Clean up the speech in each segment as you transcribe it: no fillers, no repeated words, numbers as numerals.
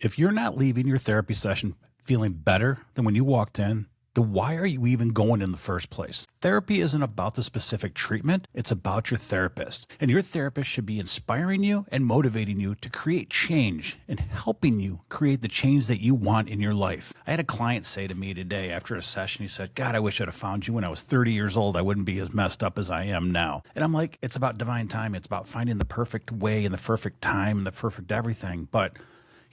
If you're not leaving your therapy session feeling better than when you walked in, then why are you even going in the first place? Therapy isn't about the specific treatment, it's about your therapist. And your therapist should be inspiring you and motivating you to create change and helping you create the change that you want in your life. I had a client say to me today after a session, he said, God, I wish I'd have found you when I was 30 years old. I wouldn't be as messed up as I am now. And I'm like, it's about divine time. It's about finding the perfect way and the perfect time and the perfect everything. But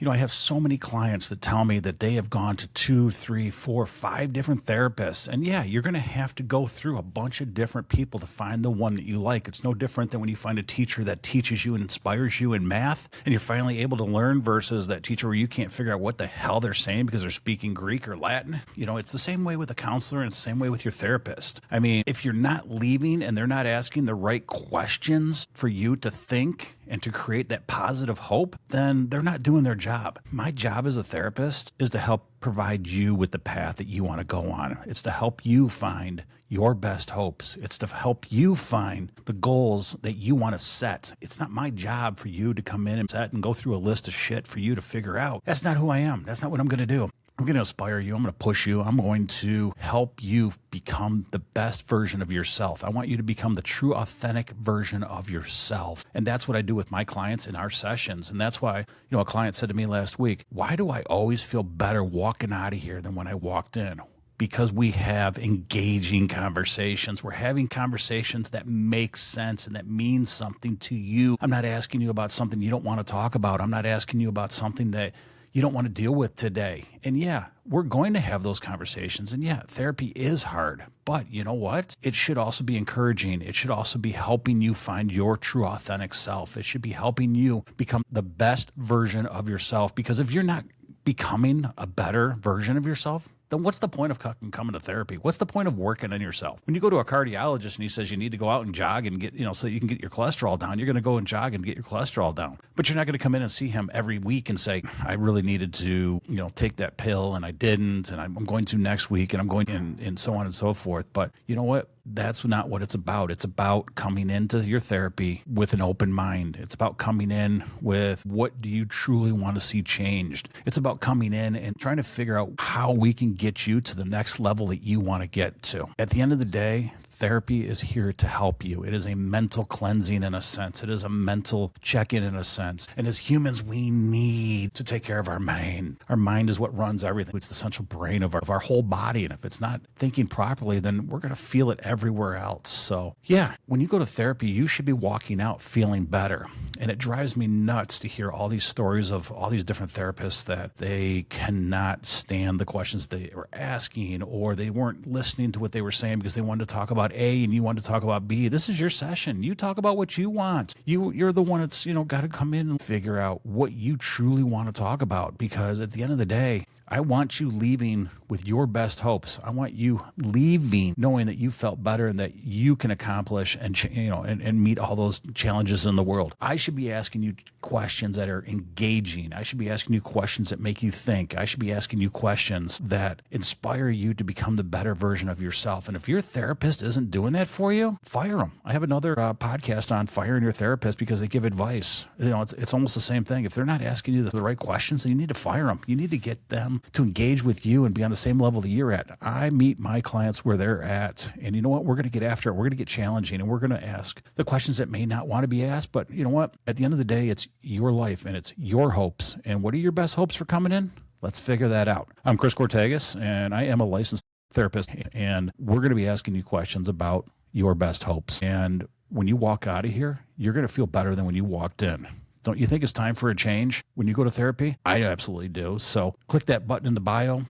I have so many clients that tell me that they have gone to 2, 3, 4, 5 different therapists. And yeah, you're going to have to go through a bunch of different people to find the one that you like. It's no different than when you find a teacher that teaches you and inspires you in math and you're finally able to learn versus that teacher where you can't figure out what the hell they're saying because they're speaking Greek or Latin. It's the same way with a counselor and the same way with your therapist. I mean, if you're not leaving and they're not asking the right questions for you to think and to create that positive hope, then they're not doing their job. My job as a therapist is to help provide you with the path that you want to go on. It's to help you find your best hopes. It's to help you find the goals that you want to set. It's not my job for you to come in and set and go through a list of shit for you to figure out. That's not who I am. That's not what I'm going to do. I'm going to inspire you. I'm going to push you. I'm going to help you become the best version of yourself. I want you to become the true, authentic version of yourself. And that's what I do with my clients in our sessions. And that's why, a client said to me last week, why do I always feel better walking out of here than when I walked in? Because we have engaging conversations. We're having conversations that make sense and that mean something to you. I'm not asking you about something you don't want to talk about. I'm not asking you about something that you don't want to deal with today. And yeah, we're going to have those conversations. And yeah, therapy is hard. But you know what? It should also be encouraging. It should also be helping you find your true authentic self. It should be helping you become the best version of yourself. Because if you're not becoming a better version of yourself, then what's the point of coming to therapy? What's the point of working on yourself? When you go to a cardiologist and he says you need to go out and jog and get, so you can get your cholesterol down, you're going to go and jog and get your cholesterol down. But you're not going to come in and see him every week and say, I really needed to, take that pill and I didn't, and I'm going to next week and I'm going and so on and so forth. But you know what? That's not what it's about. It's about coming into your therapy with an open mind. It's about coming in with what do you truly want to see changed. It's about coming in and trying to figure out how we can get you to the next level that you want to get to. At the end of the day, therapy is here to help you. It is a mental cleansing in a sense. It is a mental check-in in a sense. And as humans, we need to take care of our mind. Our mind is what runs everything. It's the central brain of our whole body. And if it's not thinking properly, then we're going to feel it everywhere else. So yeah, when you go to therapy, you should be walking out feeling better. And it drives me nuts to hear all these stories of all these different therapists that they cannot stand the questions they were asking, or they weren't listening to what they were saying because they wanted to talk about A and you wanted to talk about B. This is your session. You talk about what you want. You're the one that's, got to come in and figure out what you truly want to talk about, because at the end of the day, I want you leaving with your best hopes. I want you leaving knowing that you felt better and that you can accomplish and meet all those challenges in the world. I should be asking you questions that are engaging. I should be asking you questions that make you think. I should be asking you questions that inspire you to become the better version of yourself. And if your therapist isn't doing that for you, fire them. I have another podcast on firing your therapist because they give advice. It's almost the same thing. If they're not asking you the right questions, then you need to fire them. You need to get them to engage with you and be on the same level that you're at. I meet my clients where they're at, and you know what? We're going to get after it. We're going to get challenging, and we're going to ask the questions that may not want to be asked. But you know what? At the end of the day, it's your life and it's your hopes. And what are your best hopes for coming in? Let's figure that out. I'm Chris Kourtakis, and I am a licensed therapist, and we're going to be asking you questions about your best hopes. And when you walk out of here, you're going to feel better than when you walked in. Don't you think it's time for a change when you go to therapy? I absolutely do. So click that button in the bio.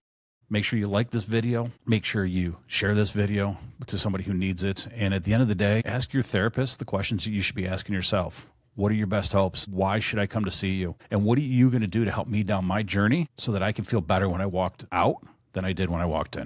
Make sure you like this video. Make sure you share this video to somebody who needs it. And at the end of the day, ask your therapist the questions that you should be asking yourself. What are your best hopes? Why should I come to see you? And what are you going to do to help me down my journey so that I can feel better when I walked out than I did when I walked in?